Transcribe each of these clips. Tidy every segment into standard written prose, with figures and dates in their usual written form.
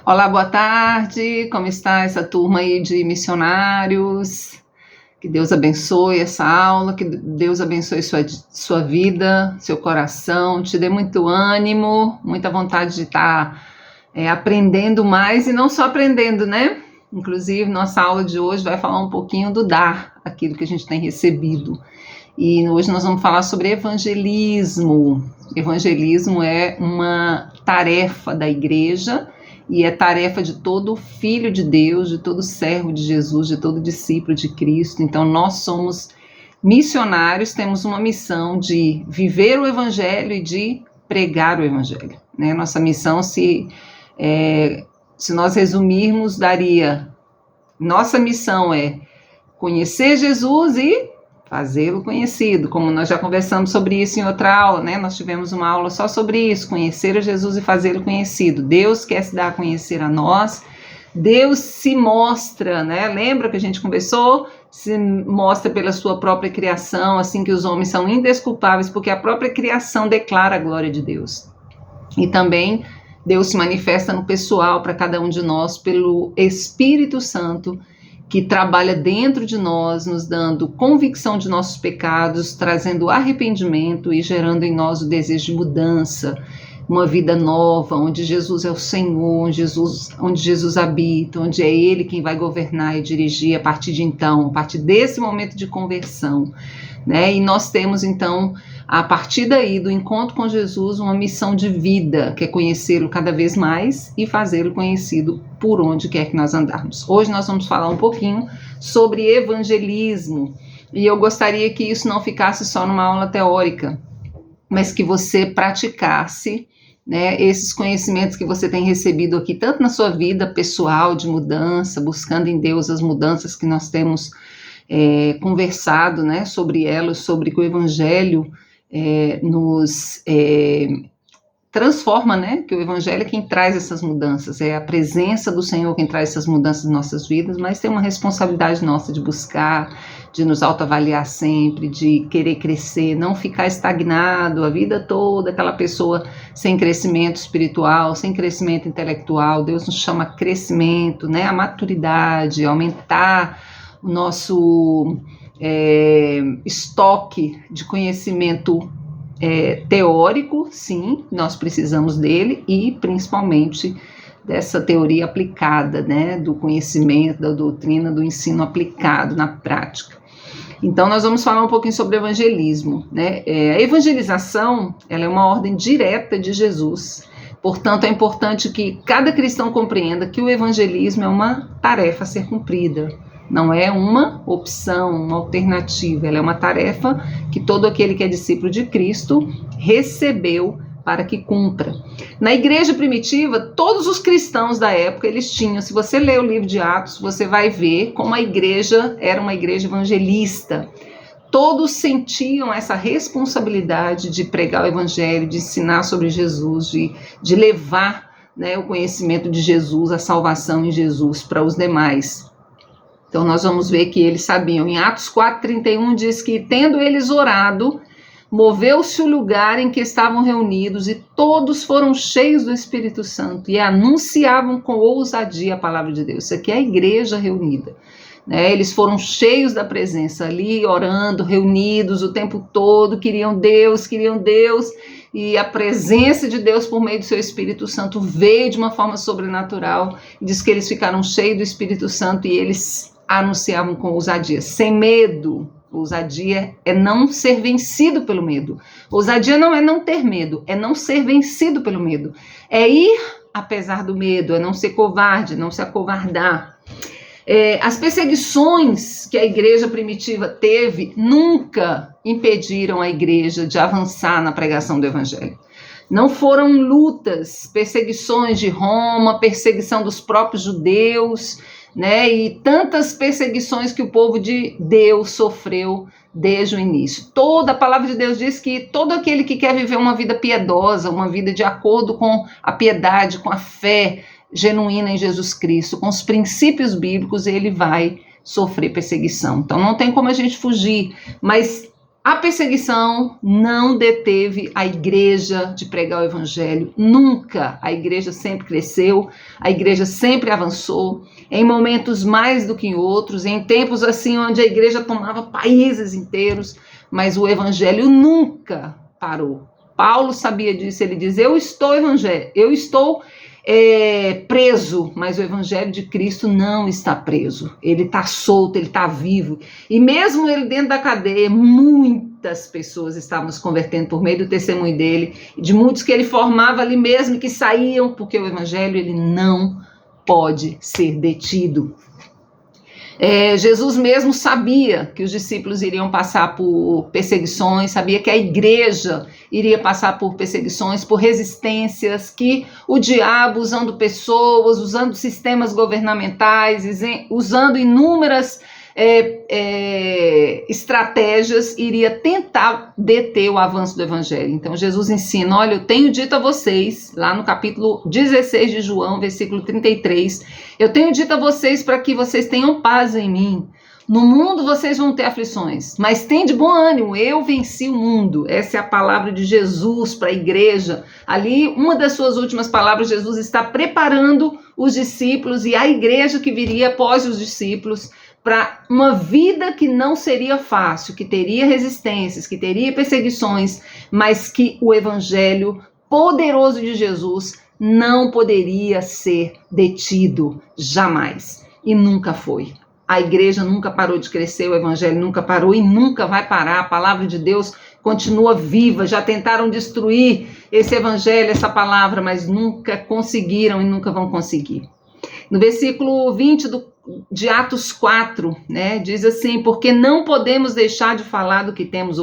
Olá, boa tarde. Como está essa turma aí de missionários? Que Deus abençoe essa aula, que Deus abençoe sua vida, seu coração, te dê muito ânimo, muita vontade de estar aprendendo mais e não só aprendendo, né? Inclusive, nossa aula de hoje vai falar um pouquinho do dar, aquilo que a gente tem recebido. E hoje nós vamos falar sobre evangelismo. Evangelismo é uma tarefa da igreja e é tarefa de todo filho de Deus, de todo servo de Jesus, de todo discípulo de Cristo. Então nós somos missionários, temos uma missão de viver o evangelho e de pregar o evangelho, né? Nossa missão, se nós resumirmos, nossa missão é conhecer Jesus e fazê-lo conhecido, como nós já conversamos sobre isso em outra aula, né? Nós tivemos uma aula só sobre isso, conhecer a Jesus e fazê-lo conhecido. Deus quer se dar a conhecer a nós, Deus se mostra, né? Lembra que a gente conversou? Se mostra pela sua própria criação, assim que os homens são indesculpáveis, porque a própria criação declara a glória de Deus. E também Deus se manifesta no pessoal para cada um de nós pelo Espírito Santo, que trabalha dentro de nós, nos dando convicção de nossos pecados, trazendo arrependimento e gerando em nós o desejo de mudança, uma vida nova, onde Jesus é o Senhor, onde Jesus habita, onde é Ele quem vai governar e dirigir a partir de então, a partir desse momento de conversão, né? E nós temos então, a partir daí do encontro com Jesus, uma missão de vida, que é conhecê-lo cada vez mais e fazê-lo conhecido por onde quer que nós andarmos. Hoje nós vamos falar um pouquinho sobre evangelismo, e eu gostaria que isso não ficasse só numa aula teórica, mas que você praticasse, né, esses conhecimentos que você tem recebido aqui, tanto na sua vida pessoal de mudança, buscando em Deus as mudanças que nós temos conversado, né, sobre elas, sobre que o Evangelho nos transforma, né, que o Evangelho é quem traz essas mudanças, é a presença do Senhor quem traz essas mudanças em nossas vidas, mas tem uma responsabilidade nossa de buscar, de nos autoavaliar sempre, de querer crescer, não ficar estagnado a vida toda, aquela pessoa sem crescimento espiritual, sem crescimento intelectual. Deus nos chama a crescimento, né, a maturidade, aumentar o nosso estoque de conhecimento teórico, sim, nós precisamos dele, e principalmente dessa teoria aplicada, né, do conhecimento, da doutrina, do ensino aplicado na prática. Então nós vamos falar um pouquinho sobre evangelismo, né? A evangelização, ela é uma ordem direta de Jesus, portanto é importante que cada cristão compreenda que o evangelismo é uma tarefa a ser cumprida. Não é uma opção, uma alternativa, ela é uma tarefa que todo aquele que é discípulo de Cristo recebeu para que cumpra. Na igreja primitiva, todos os cristãos da época, eles tinham, se você ler o livro de Atos, você vai ver como a igreja era uma igreja evangelista. Todos sentiam essa responsabilidade de pregar o evangelho, de ensinar sobre Jesus, de levar, né, o conhecimento de Jesus, a salvação em Jesus para os demais. Então nós vamos ver que eles sabiam. Em Atos 4:31 diz que, tendo eles orado, moveu-se o lugar em que estavam reunidos e todos foram cheios do Espírito Santo e anunciavam com ousadia a palavra de Deus. Isso aqui é a igreja reunida, né? Eles foram cheios da presença ali, orando, reunidos o tempo todo, queriam Deus, e a presença de Deus por meio do seu Espírito Santo veio de uma forma sobrenatural. Diz que eles ficaram cheios do Espírito Santo e eles anunciavam com ousadia, sem medo. Ousadia é não ser vencido pelo medo. Ousadia não é não ter medo, é não ser vencido pelo medo. É ir apesar do medo, é não ser covarde, não se acovardar. As perseguições que a igreja primitiva teve nunca impediram a igreja de avançar na pregação do evangelho. Não foram lutas, perseguições de Roma, perseguição dos próprios judeus, né, e tantas perseguições que o povo de Deus sofreu desde o início. Toda a palavra de Deus diz que todo aquele que quer viver uma vida piedosa, uma vida de acordo com a piedade, com a fé genuína em Jesus Cristo, com os princípios bíblicos, ele vai sofrer perseguição. Então não tem como a gente fugir, mas A perseguição não deteve a igreja de pregar o evangelho, nunca. A igreja sempre cresceu, a igreja sempre avançou, em momentos mais do que em outros, em tempos assim onde a igreja tomava países inteiros, mas o evangelho nunca parou. Paulo sabia disso, ele diz, eu estou preso, mas o evangelho de Cristo não está preso, ele está solto, ele está vivo, e mesmo ele dentro da cadeia, muitas pessoas estavam se convertendo por meio do testemunho dele, de muitos que ele formava ali mesmo, que saíam, porque o evangelho ele não pode ser detido. Jesus mesmo sabia que os discípulos iriam passar por perseguições, sabia que a igreja iria passar por perseguições, por resistências, que o diabo, usando pessoas, usando sistemas governamentais, usando inúmeras estratégias, iria tentar deter o avanço do evangelho. Então Jesus ensina, olha, eu tenho dito a vocês, lá no capítulo 16 de João, versículo 33, eu tenho dito a vocês para que vocês tenham paz em mim. No mundo vocês vão ter aflições, mas tem de bom ânimo, eu venci o mundo. Essa é a palavra de Jesus para a igreja. Ali, uma das suas últimas palavras, Jesus está preparando os discípulos e a igreja que viria após os discípulos para uma vida que não seria fácil, que teria resistências, que teria perseguições, mas que o evangelho poderoso de Jesus não poderia ser detido jamais. E nunca foi. A igreja nunca parou de crescer, o evangelho nunca parou e nunca vai parar. A palavra de Deus continua viva. Já tentaram destruir esse evangelho, essa palavra, mas nunca conseguiram e nunca vão conseguir. No versículo 20 de Atos 4, né, diz assim, porque não podemos deixar de falar do que temos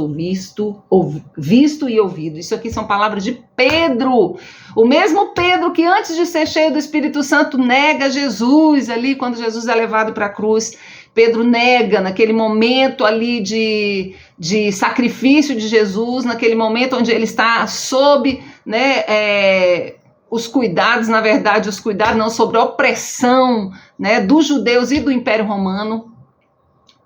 visto e ouvido. Isso aqui são palavras de Pedro, o mesmo Pedro que antes de ser cheio do Espírito Santo nega Jesus, ali quando Jesus é levado para a cruz. Pedro nega naquele momento ali de sacrifício de Jesus, naquele momento onde ele está sob, né, os cuidados, na verdade, os cuidados não, sobre a opressão, né, dos judeus e do Império Romano.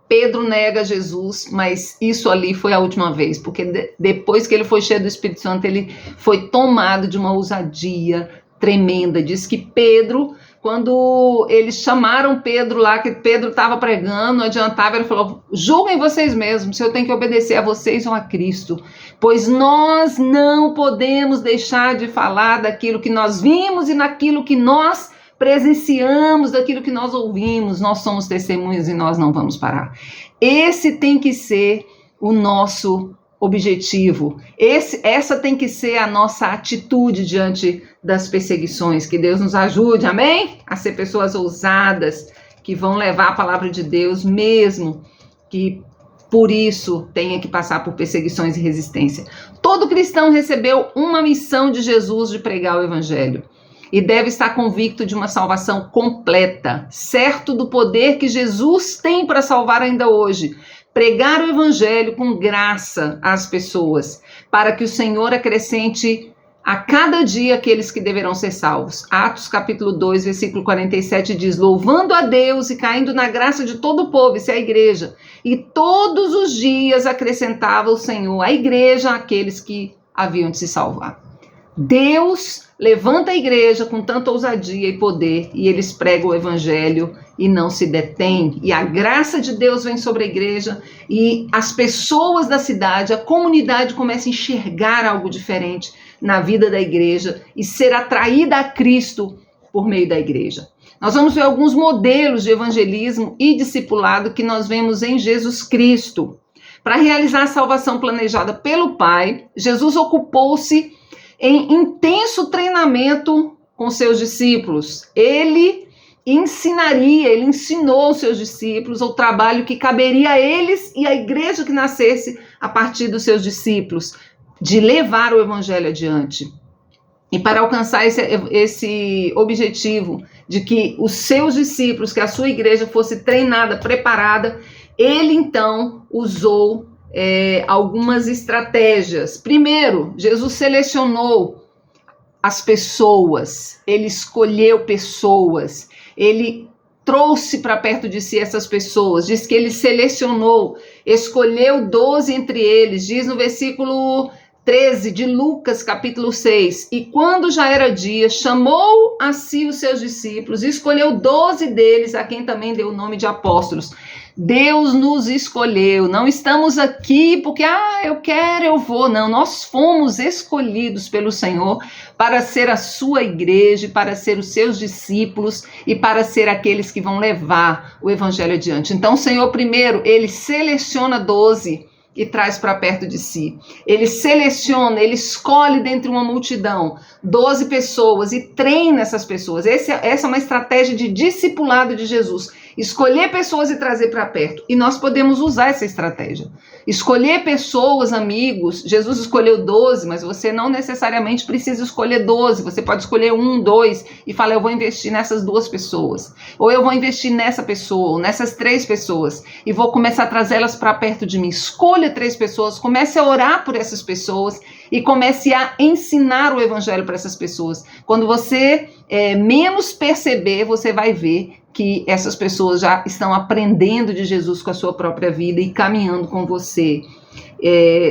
Pedro nega Jesus, mas isso ali foi a última vez, porque depois que ele foi cheio do Espírito Santo, ele foi tomado de uma ousadia tremenda. Diz que Pedro, quando eles chamaram Pedro lá, que Pedro estava pregando, não adiantava, ele falou, julguem vocês mesmos, se eu tenho que obedecer a vocês ou a Cristo, pois nós não podemos deixar de falar daquilo que nós vimos e naquilo que nós presenciamos, daquilo que nós ouvimos. Nós somos testemunhas e nós não vamos parar. Esse tem que ser o nosso objetivo. Essa tem que ser a nossa atitude diante das perseguições. Que Deus nos ajude, amém? A ser pessoas ousadas, que vão levar a palavra de Deus, mesmo que por isso tenha que passar por perseguições e resistência. Todo cristão recebeu uma missão de Jesus de pregar o evangelho e deve estar convicto de uma salvação completa, certo do poder que Jesus tem para salvar ainda hoje. Pregar o evangelho com graça às pessoas, para que o Senhor acrescente a cada dia aqueles que deverão ser salvos. Atos capítulo 2, versículo 47 diz, louvando a Deus e caindo na graça de todo o povo, isso é a igreja, e todos os dias acrescentava o Senhor à igreja aqueles que haviam de se salvar. Deus levanta a igreja com tanta ousadia e poder, e eles pregam o evangelho e não se detêm, e a graça de Deus vem sobre a igreja, e as pessoas da cidade, a comunidade começa a enxergar algo diferente na vida da igreja e ser atraída a Cristo por meio da igreja. Nós vamos ver alguns modelos de evangelismo e discipulado que nós vemos em Jesus Cristo. Para realizar a salvação planejada pelo Pai, Jesus ocupou-se em intenso treinamento com seus discípulos. Ele ensinou aos seus discípulos o trabalho que caberia a eles e à igreja que nascesse a partir dos seus discípulos, de levar o evangelho adiante. E para alcançar esse objetivo de que os seus discípulos, que a sua igreja fosse treinada, preparada, ele então usou algumas estratégias. Primeiro, Jesus selecionou as pessoas, ele escolheu pessoas, ele trouxe para perto de si essas pessoas, diz que ele selecionou, escolheu 12 entre eles, diz no versículo 13 de Lucas, capítulo 6, e quando já era dia, chamou a si os seus discípulos, escolheu 12 deles, a quem também deu o nome de apóstolos. Deus nos escolheu, não estamos aqui porque, eu quero, eu vou, não, nós fomos escolhidos pelo Senhor para ser a sua igreja, para ser os seus discípulos e para ser aqueles que vão levar o evangelho adiante. Então o Senhor primeiro, ele seleciona 12 e traz para perto de si. Ele seleciona, ele escolhe dentre uma multidão 12 pessoas e treina essas pessoas. Essa é uma estratégia de discipulado de Jesus. Escolher pessoas e trazer para perto. E nós podemos usar essa estratégia. Escolher pessoas, amigos. Jesus escolheu 12, mas você não necessariamente precisa escolher 12. Você pode escolher 1, 2 e falar, eu vou investir nessas 2 pessoas. Ou eu vou investir nessa pessoa, ou nessas 3 pessoas. E vou começar a trazê-las para perto de mim. Escolha 3 pessoas, comece a orar por essas pessoas e comece a ensinar o evangelho para essas pessoas. Quando você menos perceber, você vai ver que essas pessoas já estão aprendendo de Jesus com a sua própria vida e caminhando com você.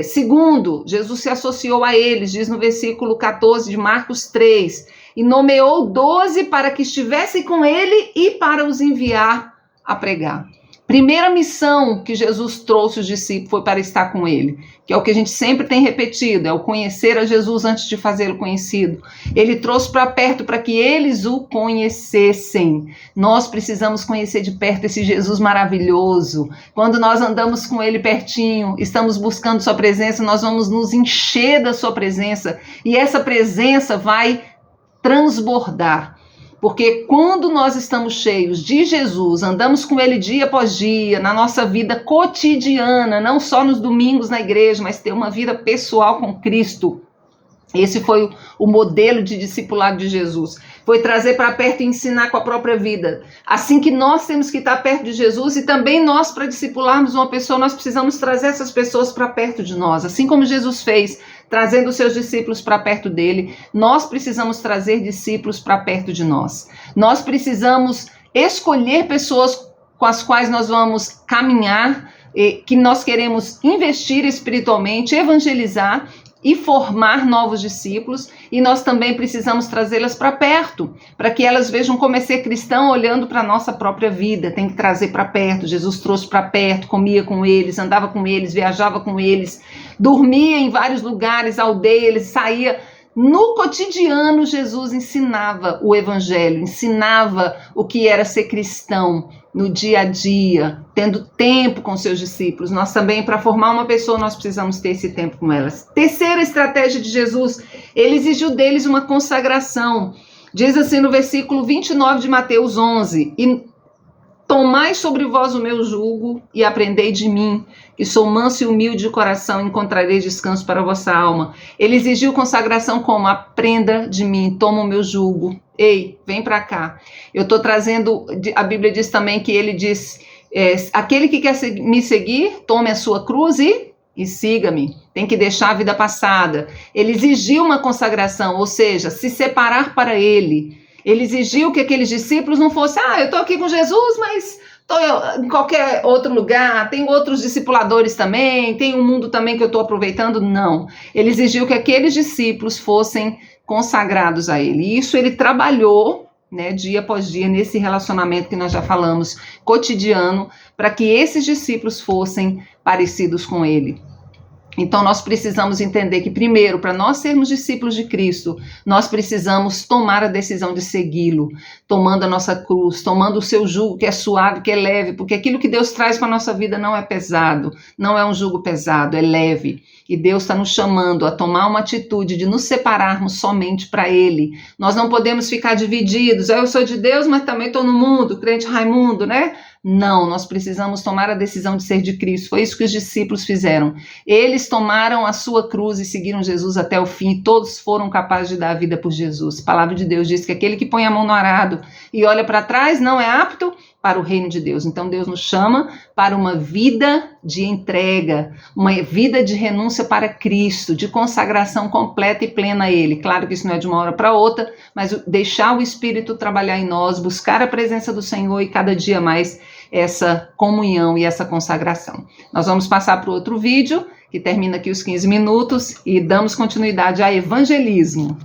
Segundo, Jesus se associou a eles, diz no versículo 14 de Marcos 3, e nomeou 12 para que estivessem com ele e para os enviar a pregar. Primeira missão que Jesus trouxe os discípulos foi para estar com ele, que é o que a gente sempre tem repetido, é o conhecer a Jesus antes de fazê-lo conhecido. Ele trouxe para perto para que eles o conhecessem. Nós precisamos conhecer de perto esse Jesus maravilhoso. Quando nós andamos com ele pertinho, estamos buscando sua presença, nós vamos nos encher da sua presença e essa presença vai transbordar. Porque quando nós estamos cheios de Jesus, andamos com ele dia após dia, na nossa vida cotidiana, não só nos domingos na igreja, mas ter uma vida pessoal com Cristo. Esse foi o modelo de discipulado de Jesus. Foi trazer para perto e ensinar com a própria vida. Assim que nós temos que estar perto de Jesus e também nós, para discipularmos uma pessoa, nós precisamos trazer essas pessoas para perto de nós. Assim como Jesus fez, trazendo os seus discípulos para perto dele, nós precisamos trazer discípulos para perto de nós. Nós precisamos escolher pessoas com as quais nós vamos caminhar, que nós queremos investir espiritualmente, evangelizar e formar novos discípulos, e nós também precisamos trazê-las para perto, para que elas vejam como é ser cristão olhando para a nossa própria vida. Tem que trazer para perto. Jesus trouxe para perto, comia com eles, andava com eles, viajava com eles, dormia em vários lugares, aldeias, saía. No cotidiano, Jesus ensinava o evangelho, ensinava o que era ser cristão no dia a dia, tendo tempo com seus discípulos. Nós também, para formar uma pessoa, nós precisamos ter esse tempo com elas. Terceira estratégia de Jesus, ele exigiu deles uma consagração. Diz assim no versículo 29 de Mateus 11, e tomai sobre vós o meu jugo e aprendei de mim, que sou manso e humilde de coração, e encontrareis descanso para a vossa alma. Ele exigiu consagração como? Aprenda de mim, toma o meu jugo. Ei, vem para cá. Eu estou trazendo, a Bíblia diz também que ele diz, aquele que quer me seguir, tome a sua cruz e siga-me. Tem que deixar a vida passada. Ele exigiu uma consagração, ou seja, se separar para ele. Ele exigiu que aqueles discípulos não fossem, eu estou aqui com Jesus, mas estou em qualquer outro lugar, tem outros discipuladores também, tem um mundo também que eu estou aproveitando. Não. Ele exigiu que aqueles discípulos fossem consagrados a ele. E isso ele trabalhou, dia após dia, nesse relacionamento que nós já falamos, cotidiano, para que esses discípulos fossem parecidos com ele. Então nós precisamos entender que primeiro, para nós sermos discípulos de Cristo, nós precisamos tomar a decisão de segui-lo, tomando a nossa cruz, tomando o seu jugo que é suave, que é leve, porque aquilo que Deus traz para a nossa vida não é pesado, não é um jugo pesado, é leve. E Deus está nos chamando a tomar uma atitude de nos separarmos somente para Ele. Nós não podemos ficar divididos, eu sou de Deus, mas também estou no mundo, crente Raimundo, né? Não, nós precisamos tomar a decisão de ser de Cristo. Foi isso que os discípulos fizeram. Eles tomaram a sua cruz e seguiram Jesus até o fim, e todos foram capazes de dar a vida por Jesus. A palavra de Deus diz que aquele que põe a mão no arado e olha para trás não é apto para o reino de Deus. Então Deus nos chama para uma vida de entrega, uma vida de renúncia para Cristo, de consagração completa e plena a Ele. Claro que isso não é de uma hora para outra, mas deixar o Espírito trabalhar em nós, buscar a presença do Senhor e cada dia mais essa comunhão e essa consagração. Nós vamos passar para o outro vídeo, que termina aqui os 15 minutos, e damos continuidade a evangelismo.